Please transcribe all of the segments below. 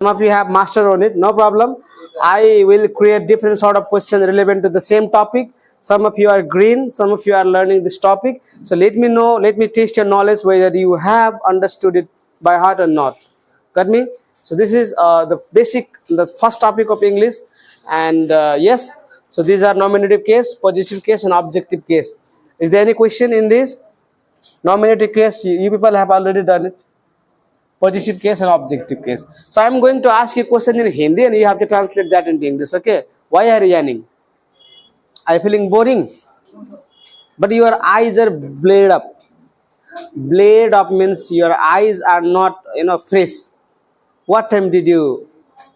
Some of you have master on it, no problem. I will create different sort of questions relevant to the same topic. Some of you are green, some of you are learning this topic. So let me know, let me test your knowledge whether you have understood it by heart or not. Got me? So this is the first topic of English. And yes, so these are nominative case, possessive case, and objective case. Is there any question in this? Nominative case, you people have already done it. Possessive case and objective case. So I am going to ask you a question in Hindi and you have to translate that into English. Okay? Why are you yawning? Are you feeling boring? But your eyes are blade up. Blade up means your eyes are not, fresh. What time did you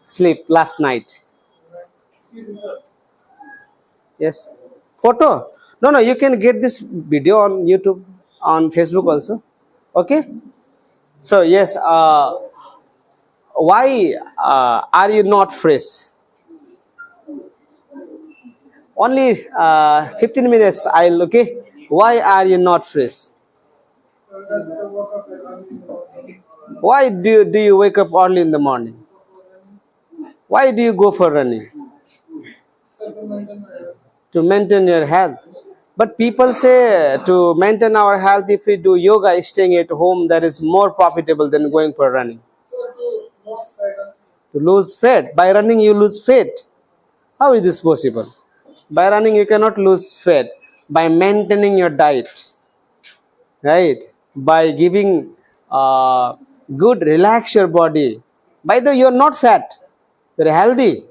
sleep last night? Yes. Photo? No, you can get this video on YouTube, on Facebook also. Okay? So yes, why are you not fresh? Only 15 minutes. Okay. Why are you not fresh? Why do you wake up early in the morning? Why do you go for running? To maintain your health. But people say to maintain our health, if we do yoga, staying at home, that is more profitable than going for running. To lose fat. By running, you lose fat. How is this possible? By running, you cannot lose fat. By maintaining your diet, right? By giving good, relax your body. By the way, you're not fat. You're healthy.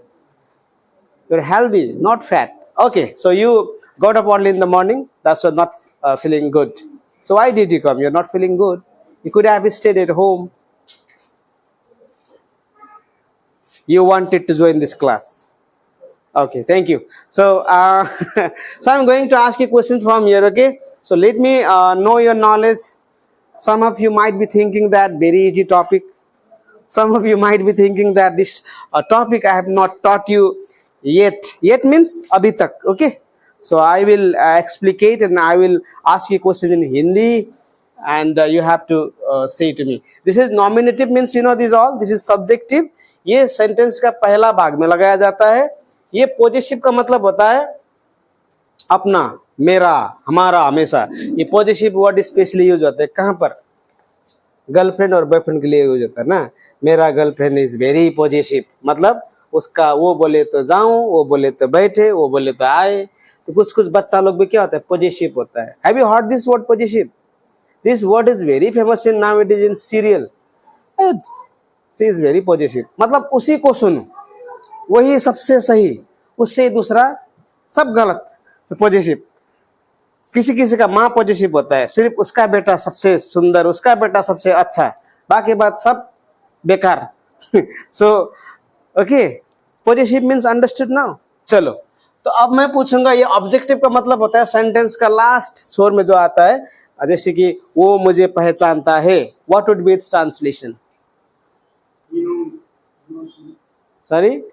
You're healthy, not fat. Okay, so you got up early in the morning. That's not feeling good. So why did you come? You're not feeling good. You could have stayed at home. You wanted to join this class. Okay, thank you. So, so I'm going to ask you questions from here. Okay, so let me know your knowledge. Some of you might be thinking that very easy topic. Some of you might be thinking that this topic I have not taught you yet. Yet means abhi tak. Okay, so I will explicate and I will ask you question in Hindi, and you have to say to me. This is nominative means these all. This is subjective. ये sentence का पहला भाग में लगाया जाता है. ये positive का मतलब होता है अपना, मेरा, हमारा, हमेशा. ये पॉजिटिव वर्ड स्पेशली यूज होता है कहां पर? गर्लफ्रेंड और बॉयफ्रेंड के लिए यूज होता है ना. मेरा गर्लफ्रेंड इज वेरी पॉजिटिव, मतलब उसका वो बोले तो जाऊं, वो बोले तो बैठे, वो बोले तो आए. तो कुछ कुछ बच्चा लोग भी क्या होता है? पॉजिटिव होता है. Have you heard this word positive? This word is very famous in now, it is in serial. She is very positive, मतलब उसी को सुनो, वही सबसे सही, उससे दूसरा सब गलत. पॉजिटिव. किसी किसी का माँ पॉजिटिव होता है, सिर्फ उसका बेटा सबसे सुंदर, उसका बेटा सबसे अच्छा, बाकी बात सब बेकार. So okay, positive means understood now. चलो, तो अब मैं पूछूंगा, ये ऑब्जेक्टिव का मतलब होता है सेंटेंस का लास्ट छोर में जो आता है, जैसे कि वो मुझे पहचानता है. What would be it's translation? Sorry?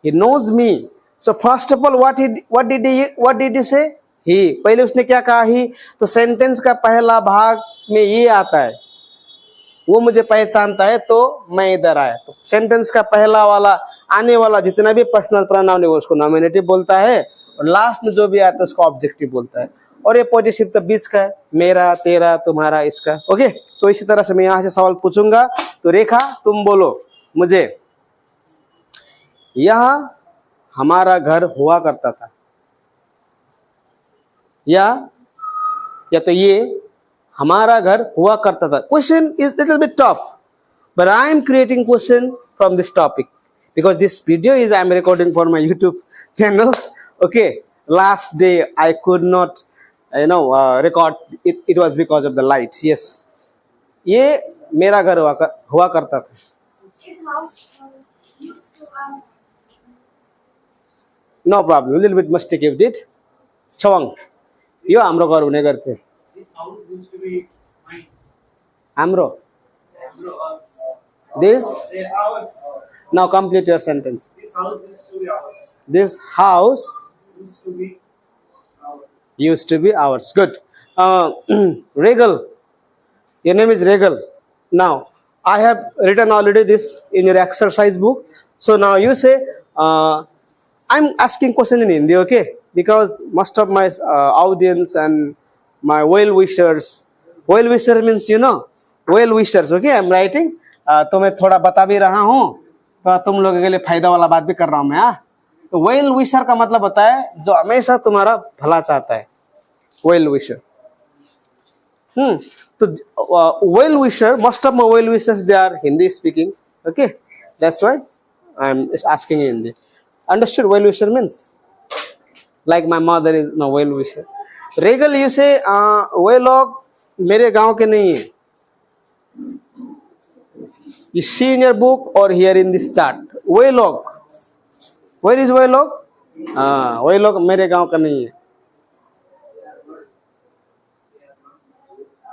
He knows me. So first of all, what did he say? He. पहले उसने क्या कहा? He. तो सेंटेंस का पहला भाग में ये आता है, वो मुझे पहचानता है तो मैं इधर आया. तो सेंटेंस का पहला वाला आने वाला जितना भी पर्सनल प्रोनाउन है उसको नॉमिनेटिव बोलता है, और लास्ट में जो भी आता है उसको ऑब्जेक्टिव बोलता है. और ये पॉजिटिव तो बीच का है, मेरा, तेरा, तुम्हारा, इसका. ओके, तो इसी तरह से मैं यहाँ से सवाल पूछूंगा. तो रेखा, तुम बोलो मुझे, यह हमारा घर हुआ करता था. या तो ये हमारा घर हुआ करता था. Question is little bit tough, but I am creating question from this topic because this video is I am recording for my YouTube channel. Okay, last day I could not record it. It was because of the light. Yes, ये मेरा घर हुआ करता था. No problem, a little bit mistake you did. Chawang, यो हाम्रो घर हुने गर्थ्यो. हाम्रो. This. Now complete your sentence. This house used to be ours. Good. Regal. Your name is Regal. Now, I have written already this in your exercise book. So now you say, I'm asking question in Hindi, okay? Because most of my audience and my well wishers, well wisher means you know, well wishers, okay? I'm writing. तो मैं थोड़ा बता भी रहा हूँ, तो तुम लोगों के लिए फायदा वाला बात भी कर रहा हूँ मैं। तो वेल विशर का मतलब होता है जो हमेशा तुम्हारा भला चाहता है, वेल विशर। तो well wisher, most of my well wishers they are Hindi speaking, okay? That's why I'm asking in Hindi. Understood? Well wisher means like my mother is my well wisher. Regal you say वे लोग मेरे गांव के नहीं है. You see in your book or here in this chart. वे लोग, where is वे लोग? वे लोग मेरे गांव का नहीं है.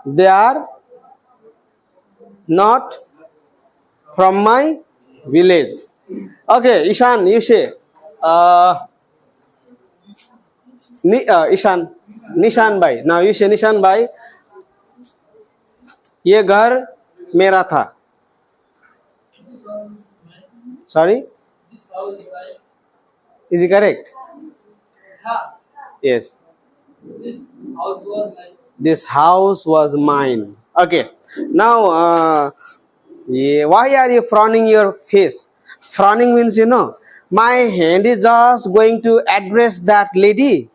They are not from my village. Okay, Ishan, you say, Ishan, निशान भाई. Now you say निशान भाई, ये घर मेरा था. Sorry? Is it correct? Yes. This house was mine. Okay. Now, why are you frowning your face? Frowning means, you know, my hand is just going to address that lady,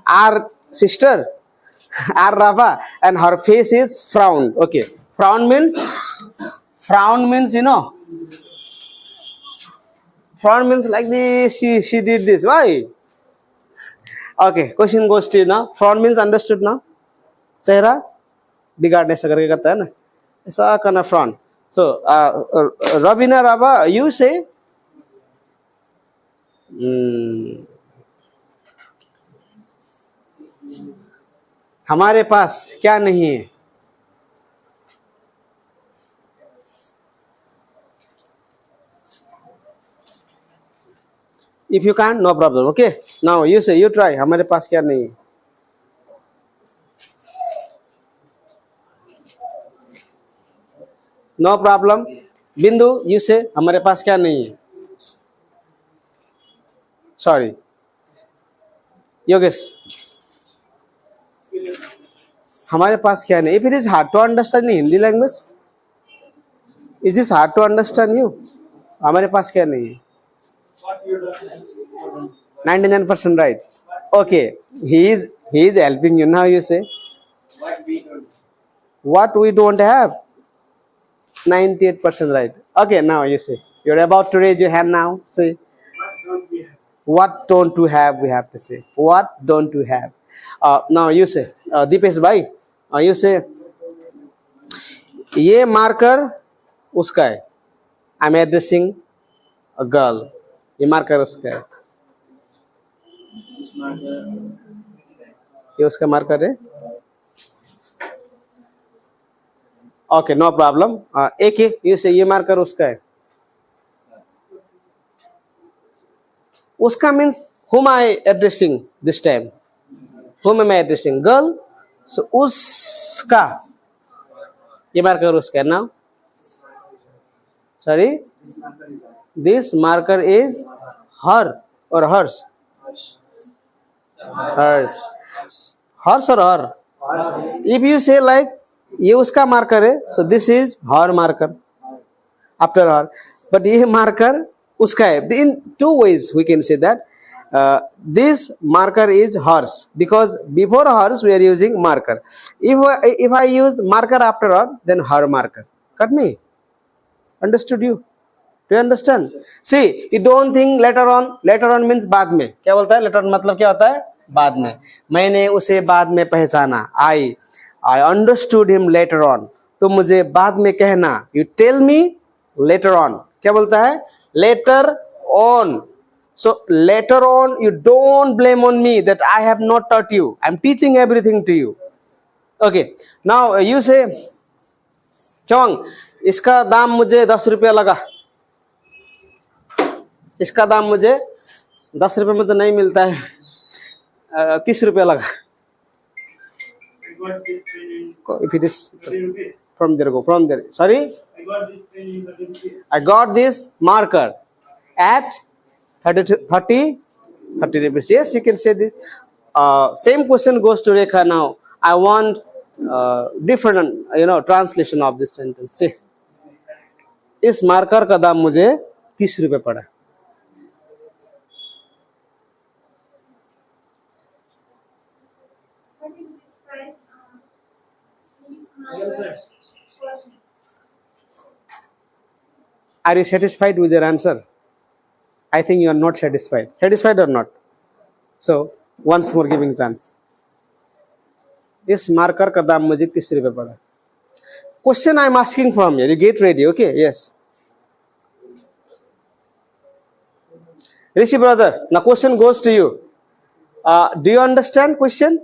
our sister, our Rava, and her face is frowned. Okay. Frown means, you know, frown means like this, she did this. Why? Okay. Question goes to you now. Frown means understood now? चेहरा बिगाड़ने से करके करता है ना, ऐसा करना फ्रॉन. सो रवीना राबा यू से हमारे पास क्या नहीं है. If you can no problem. Okay, now you say, you try. हमारे पास क्या नहीं है. No problem. बिंदु यू से, हमारे पास क्या नहीं है. सॉरी योगेश, हमारे पास क्या नहीं. If it is hard to understand in Hindi language, is this hard to understand you. हमारे पास क्या नहीं है. 99% right. Okay, he is helping you. Now you say what we don't have. 98% right. Okay, now you say, you're about to raise your hand now. Say, what don't you have? We have to say, what don't you have? Now you say, Deepesh bhai, you say, ये marker उसका है. I'm addressing a girl. ये marker उसका है. ये उसका marker है. Okay, no problem. एक ही यू से, ये मार्कर उसका है. उसका means whom I addressing this time. Whom am I addressing? Girl. So उसका, ये मार्कर उसका है. Now, sorry, this marker is her or hers. Hers. Hers or her. If you say like ये उसका मार्कर है, so this is her marker after her. But ये marker उसका है. In two ways we can say that this marker is hers, because before hers we are using marker. If I use marker after her, then her marker. Got me? Understood you? Do you understand? See, you don't think later on. Later on means बाद में. क्या बोलता है later on? मतलब क्या होता है? बाद में. मैंने उसे बाद में पहचाना. I understood him later on. तो मुझे बाद में कहना. You tell me later on. क्या बोलता है? Later on. So later on, you don't blame on me that I have not taught you. I'm teaching everything to you. Okay. Now you say, चौंग, इसका दाम मुझे 10 रुपया लगा. इसका दाम मुझे 10 रुपये में तो नहीं मिलता है, 30 रुपया लगा. got this pen in If it is 30 rupees. from there, go from there. Sorry, I got this pen in 30 rupees. I got this marker at 30 rupees. Yes, you can say this. Same question goes to Rekha now. I want different, translation of this sentence. See, इस marker का दाम मुझे 30 रुपए पड़ा. What is this price? Please, Hello, sir. Are you satisfied with your answer? I think you are not satisfied. Satisfied or not? So, once more giving chance. इस marker का दाम मुझे 30 रुपए पड़ा. Question I am asking from you. You get ready, okay? Yes. Rishi brother, now question goes to you. Do you understand question?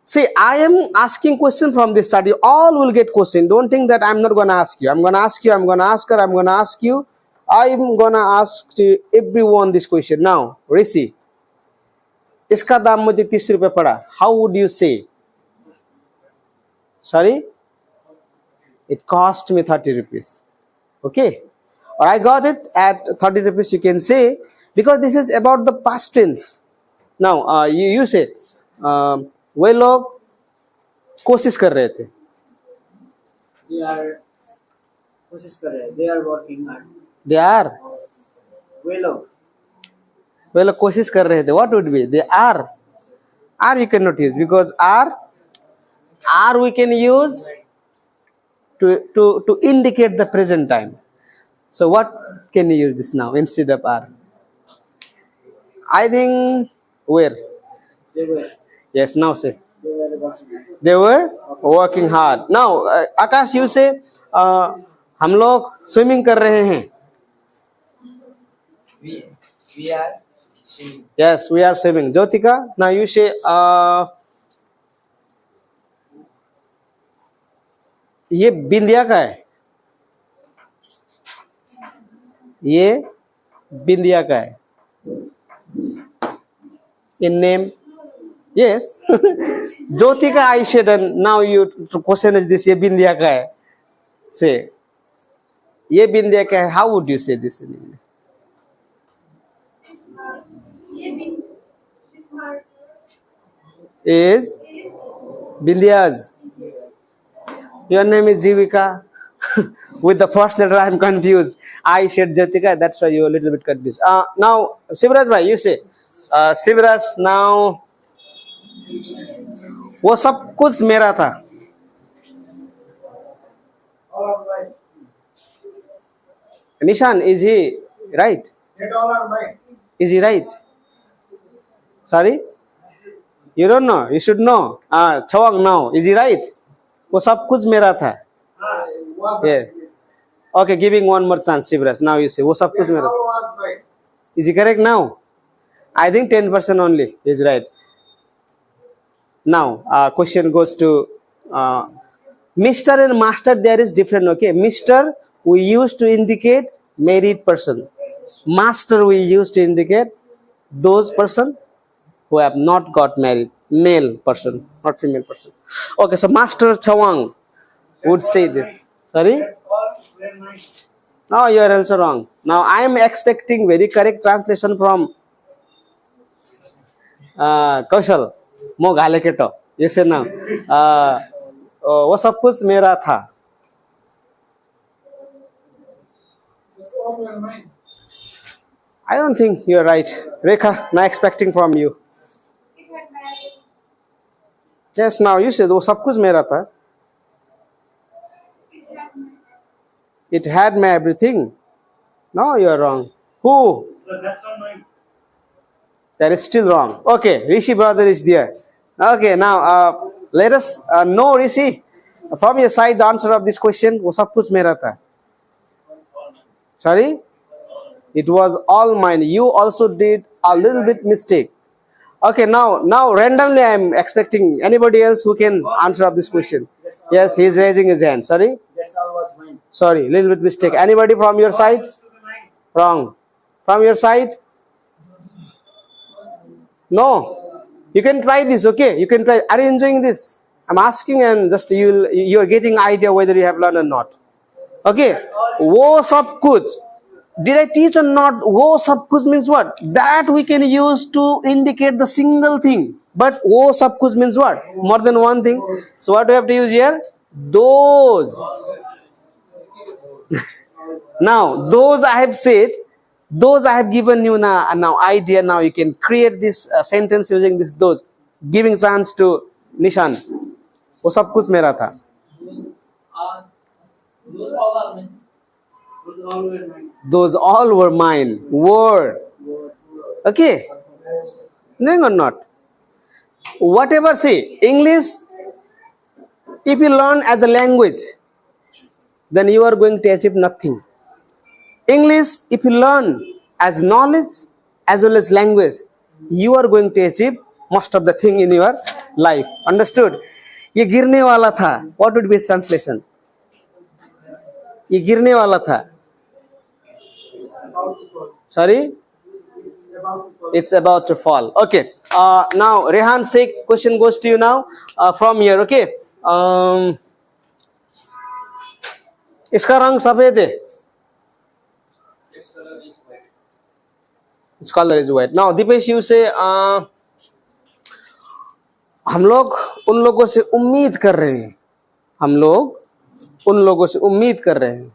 See, I am asking question from this side. You all will get question. Don't think that I'm not gonna ask you. I'm gonna ask you. I'm gonna ask her. I'm gonna ask you. I'm gonna ask to everyone this question. Now, Rishi, इसका दाम मुझे 30 रुपए पड़ा. How would you say? Sorry? It cost me 30 rupees. Okay? Or I got it at 30 rupees, you can say, because this is about the past tense. Now, you say, वे लोग कोशिश कर रहे थे. They are कोशिश कर रहे हैं. They are working hard. They are. वे लोग कोशिश कर रहे थे. What would be? They are. Are you cannot use because are we can use to indicate the present time. So what can you use this now instead of are? I think where? They were. Yes, now say. They were working hard. They were working hard. Now, Akash, you say, हम लोग swimming कर रहे हैं. We are swimming. Yes, we are swimming. Jyotika, now you say, ये बिंदिया का है. ये बिंदिया का है. In name. Yes. Jyotika, I said, and now you question is this, ये बिंदिया का है. Say, ये बिंदिया का है. How would you say this in English? this mark Is Bindia's. Your name is Jivika. With the first letter, I am confused. I said Jyotika, that's why you are a little bit confused. Now, Sivraj bhai, you say. Sivraj, now, वो सब कुछ मेरा था. All are mine. Nishan, is he right? That all are mine. Is he right? Sorry? You don't know. You should know. Chawang now. Is he right? वो सब कुछ मेरा था. Was Yeah. Okay, giving one more chance, Sivraj. Now you say, वो सब कुछ मेरा था. all was mine. Is he correct now? I think 10% only is right. Now, question goes to Mr. and Master. There is different. Okay, Mr. we use to indicate married person. Master we use to indicate those person who have not got married, male person, not female person. Okay, so Master Chawang would say this. Sorry? All were mine. No, you are also wrong. Now I am expecting very correct translation from Kaushal. Mo गाले keto. You say now. वो सब कुछ मेरा था. That's all were mine. I don't think you are right. Rekha, now expecting from you. it had married. Yes, now you said वो सब कुछ मेरा था. It had married. It had my everything. No, you are wrong. Who? But that's all mine. That is still wrong. Okay, Rishi brother is there. Okay, now let us know, Rishi, from your side the answer of this question. वो सब कुछ मेरा था. Sorry? It was all mine. You also did a little bit mistake. Okay, now randomly I am expecting anybody else who can answer of this question. Yes, he is raising his hand. Sorry? That's all was mine. Sorry, little bit mistake. Anybody from your side? Used to be mine. Wrong. From your side? No. You can try this, okay? You can try. Are you enjoying this? I'm asking, and just you're getting idea whether you have learned or not. Okay, wo sab kuch. Did I teach or not? Wo sab kuch means what? That we can use to indicate the single thing. But wo sab kuch means what? More than one thing. So what do we have to use here? Those. Now, those I have said, those I have given you now idea. Now you can create this sentence using this those, giving chance to Nishan. वो सब कुछ मेरा था. Those all are mine. Those all were mine. Those all were mine. Were. Okay. Knowing or not? Whatever say, English, if you learn as a language, then you are going to achieve nothing. English, if you learn as knowledge as well as language, you are going to achieve most of the thing in your life. Understood? ये गिरने वाला था. What would be its translation? ये गिरने वाला था. Sorry? It's about to fall. Okay. Now, Rehan Sheikh, question goes to you now from here. Okay. इसका रंग सफेद है. Its color is white. Now, Dipesh, you say, हम लोग उन लोगों से उम्मीद कर रहे हैं. हम लोग उन लोगों से उम्मीद कर रहे हैं.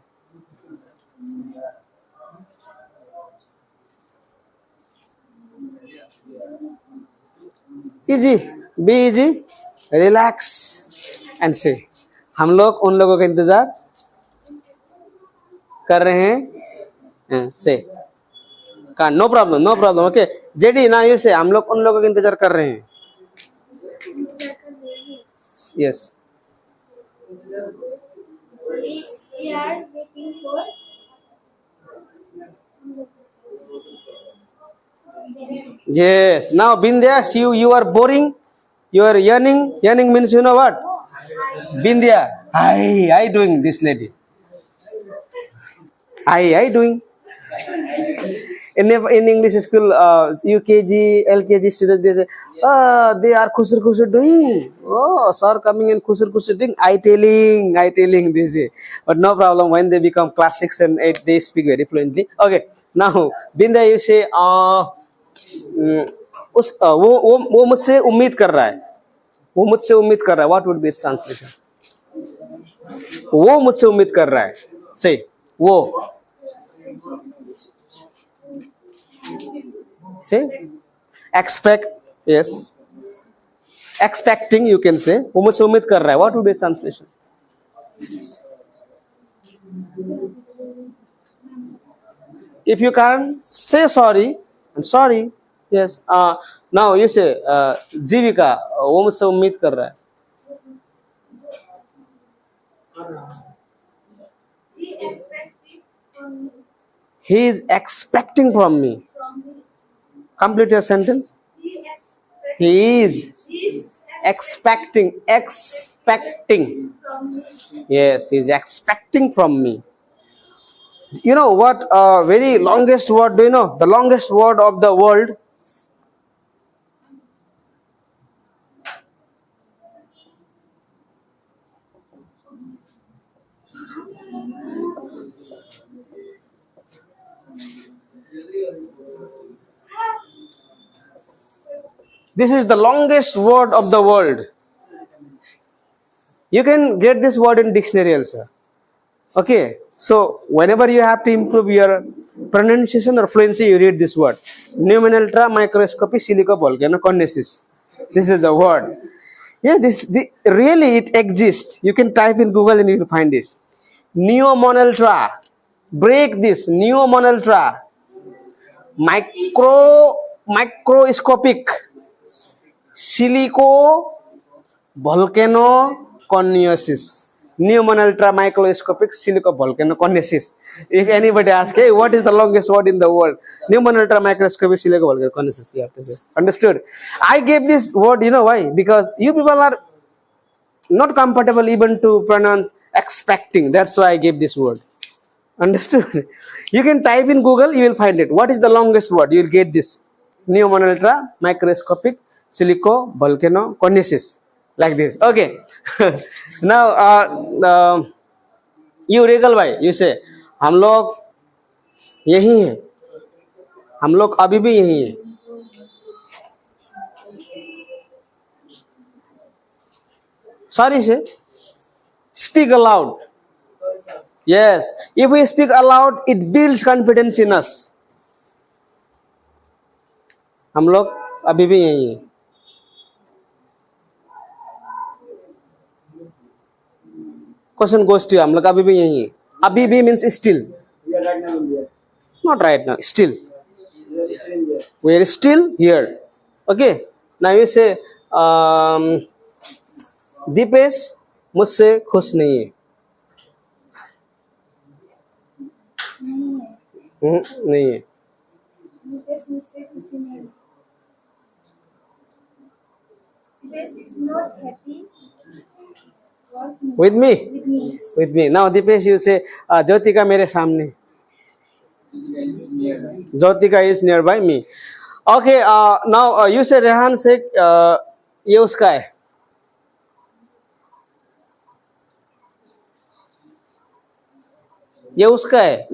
Easy, be easy, relax and say. हम लोग उन लोगों का इंतजार कर रहे हैं. Say. No problem, no problem. Okay. JD, now you say, हम लोग उन लोगों का इंतजार कर रहे हैं. Yes. We are waiting for Yes. Now, Bindya, you are boring. You are yearning. Yearning means you know what? Bindya. I doing this lady. I doing. In English school, UKG, LKG students, they say, they are kusur doing. Oh, sir coming and kusur doing. I telling this way. But no problem, when they become class 6 and 8, they speak very fluently. Okay, now, Binda, you say, वो मुझसे उम्मीद कर रहा है. वो मुझसे उम्मीद कर रहा है. What would be its translation? वो मुझसे उम्मीद कर रहा है. Say, वो. Say, expect, yes. Expecting, you can say. वो मुझसे उम्मीद कर रहा है. What would be its translation? If you can't, say sorry. I'm sorry. Yes. Now you say, जीविका, वो मुझसे उम्मीद कर रहा है. He is expecting from me. Complete your sentence. He is expecting. Yes, he is expecting from me. You know what? Very longest word. Do you know the longest word of the world? This is the longest word of the world. You can get this word in dictionary also. Okay, so whenever you have to improve your pronunciation or fluency, you read this word. Pneumonultra microscopy silicovolcanoconnesis. This is a word. Yeah, really it exists. You can type in Google and you will find this. Pneumonultra. Break this. Pneumonultra. Microscopic silicovolcanoconnesis. Pneumonultra microscopic silicovolcanoconnesis. If anybody asks, hey, what is the longest word in the world? Pneumonultra microscopic silicovolcanoconnesis. You have to say. Understood? I gave this word, you know why? Because you people are not comfortable even to pronounce expecting. That's why I gave this word. Understood? You can type in Google, you will find it. What is the longest word? You will get this. Pneumonultra microscopic silicovolcanoconnesis. like this. Okay. Now, you Regal bhai, you say, हम लोग यही हैं, हम लोग अभी भी यही हैं. Sorry, say, speak aloud. Yes, if we speak aloud, it builds confidence in us. हम लोग अभी भी यही हैं. Question goes to you. हम लोग अभी भी यही हैं. अभी भी means still. We are right now in there. Not right now. Still. We are still in there. We are still here. Okay. Now you say, Dipesh मुझसे खुश नहीं है. नहीं है. This मुझसे खुशी नहीं. This is not happy. Was With me. with me. With me. Now Dipesh you say, Jyotika मेरे सामने. Jyotika is nearby me. Okay. Now you say Rehan से ये उसका है. ये उसका है.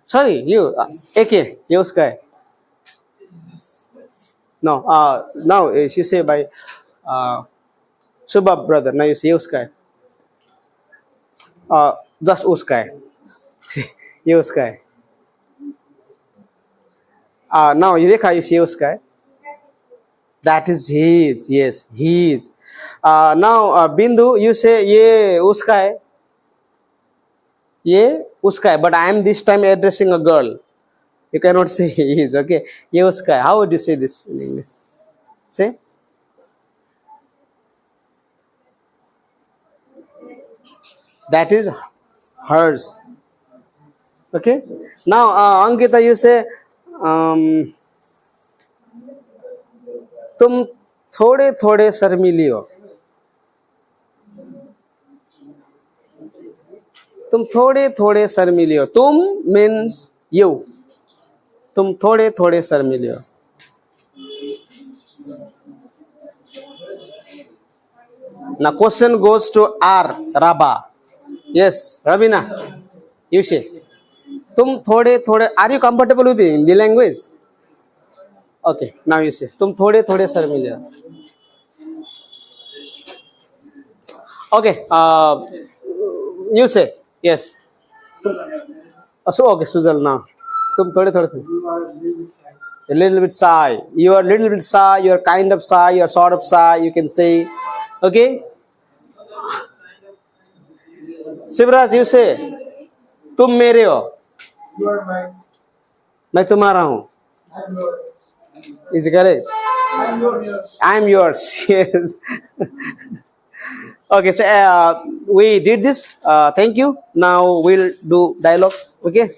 Sorry, you. एक है. ये उसका है. No. Now she say by Subha brother. Now you say ये उसका है. Just उसका है. ये उसका है. Now ये देखा ये उसका है. That is his. Yes, his. Now Bindu, you say ये उसका है. ये उसका है. But I am this time addressing a girl. You cannot say his. Okay. ये उसका है. How would you say this in English? Say. That is hers. Okay. Now Ankita, you say तुम थोड़े थोड़े शर्मीली हो. तुम थोड़े थोड़े शर्मीली हो. तुम means you. तुम थोड़े थोड़े शर्मीली हो. Now question goes to R. Rabba. Yes, Rabina. You say. तुम थोड़े थोड़े. Are you comfortable with the Hindi language? Okay. Now you say. तुम थोड़े थोड़े शर्मीले हो. Okay. You say. Yes. So okay, Sujal now. तुम थोड़े थोड़े से. You are a little bit shy. A little bit shy. You are a little bit shy. You are kind of shy. You are sort of shy. You can say. Okay. Shivraj, you say. तुम मेरे हो. You are mine. मैं तुम्हारा हूँ. I'm yours. Is it correct? I'm yours. I am yours. Yes. Okay. So we did this. Thank you. Now we'll do dialogue. Okay.